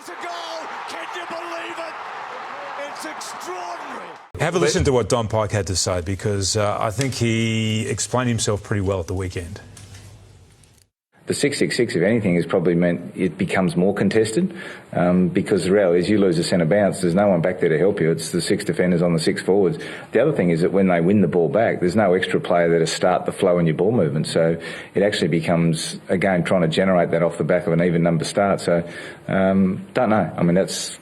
It's a goal! Can you believe it? It's extraordinary. Have a listen to what Don Pyke had to say, because I think he explained himself pretty well at the weekend. The 666, if anything, has probably meant it becomes more contested because the reality is you lose a centre bounce, there's no one back there to help you. It's the six defenders on the six forwards. The other thing is that when they win the ball back, there's no extra player there to start the flow in your ball movement. So it actually becomes a game trying to generate that off the back of an even number start. So don't know. I mean, there's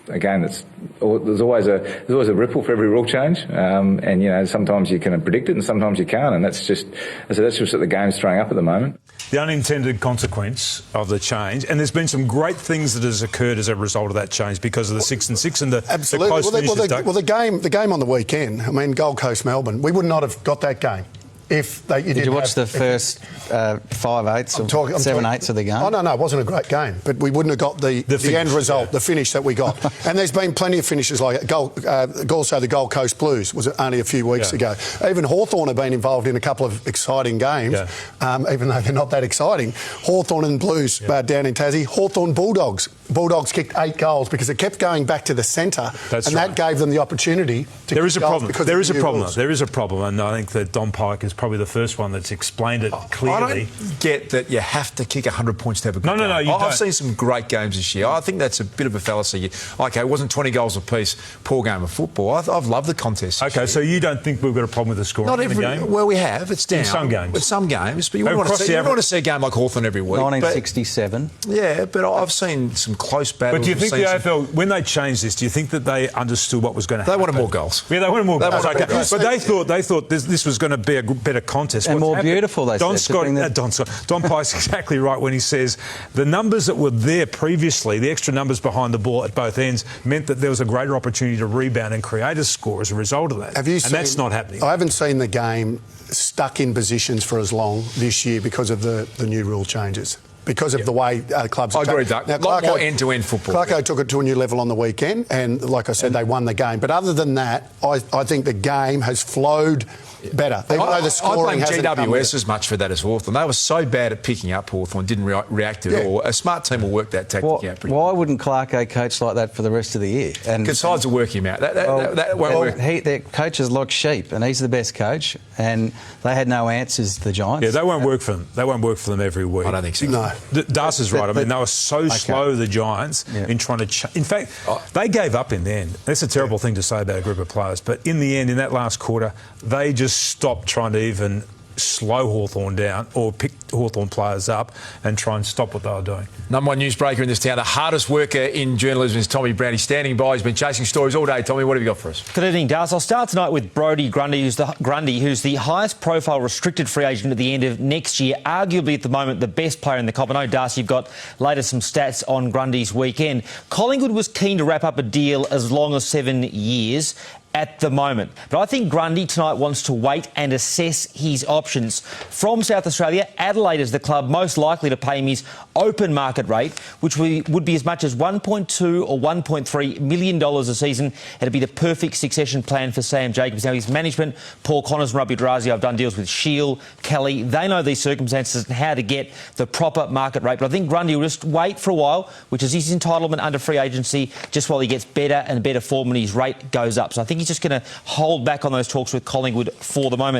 always a ripple for every rule change, and you know sometimes you can predict it and sometimes you can't, and that's just what the game's throwing up at the moment. The unintended consequence of the change, and there's been some great things that has occurred as a result of that change because of the 6 and 6 and the close finishes. The game on the weekend. I mean, Gold Coast, Melbourne. We would not have got that game if they. Did you watch the first 5/8 or 7/8 of the game? Oh no, it wasn't a great game, but we wouldn't have got the end result, the finish that we got. And there's been plenty of finishes like also the Gold Coast Blues was only a few weeks ago. Even Hawthorn have been involved in a couple of exciting games, even though they're not that exciting. Hawthorn and Blues down in Tassie. Hawthorn Bulldogs. Bulldogs kicked 8 goals because it kept going back to the centre, that gave them the opportunity to. There is a problem. There is a problem. There is a problem, and I think that Don Pyke is probably the first one that's explained it clearly. I don't get that you have to kick 100 points to have a good game. No, you don't. I've seen some great games this year. I think that's a bit of a fallacy. OK, it wasn't 20 goals apiece, poor game of football. I've loved the contest. OK, so you don't think we've got a problem with the scoring in the game? Well, we have. It's down. In some games. With some games, but you wouldn't want to see a game like Hawthorn every week. 1967. Yeah, but I've seen some close battles. But do you think the AFL, when they changed this, do you think that they understood what was going to happen? They wanted more goals. Yeah, they wanted more goals. But they thought this was going to be a better contest. And more beautiful, they Don said. Don Pyke's exactly right when he says the numbers that were there previously, the extra numbers behind the ball at both ends, meant that there was a greater opportunity to rebound and create a score as a result of that. That's not happening. I haven't seen the game stuck in positions for as long this year because of the new rule changes. Because of the way clubs... I agree with that. A lot more end-to-end football. Clarko took it to a new level on the weekend, and like I said, they won the game. But other than that, I think the game has flowed better. Even though the scoring hasn't come GWS as much for that as Hawthorn. They were so bad at picking up Hawthorn, didn't react at all. A smart team will work that tactic out pretty Why wouldn't Clarko coach like that for the rest of the year? Because sides will work him out. That won't work. Their coaches like sheep, and he's the best coach, and they had no answers, the Giants. Yeah, they won't work for them. They won't work for them every week. I don't think so. No. Das is right. I mean, they were so slow, the Giants, in trying to... In fact, they gave up in the end. That's a terrible thing to say about a group of players. But in the end, in that last quarter, they just stopped trying to even slow Hawthorn down or pick Hawthorn players up and try and stop what they were doing. Number one newsbreaker in this town, the hardest worker in journalism is Tommy Brown. He's standing by. He's been chasing stories all day. Tommy, what have you got for us? Good evening, Daz. I'll start tonight with Brodie Grundy, who's the highest profile restricted free agent at the end of next year, arguably at the moment the best player in the comp. I know, Darcy, you've got later some stats on Grundy's weekend. Collingwood was keen to wrap up a deal as long as 7 years at the moment. But I think Grundy tonight wants to wait and assess his options. From South Australia, Adelaide is the club most likely to pay him his open market rate, which would be as much as $1.2 or $1.3 million a season. It'd be the perfect succession plan for Sam Jacobs. Now, his management, Paul Connors and Robbie Drazio, have done deals with Shield, Kelly. They know these circumstances and how to get the proper market rate. But I think Grundy will just wait for a while, which is his entitlement under free agency, just while he gets better and better form and his rate goes up. So I think he's just going to hold back on those talks with Collingwood for the moment.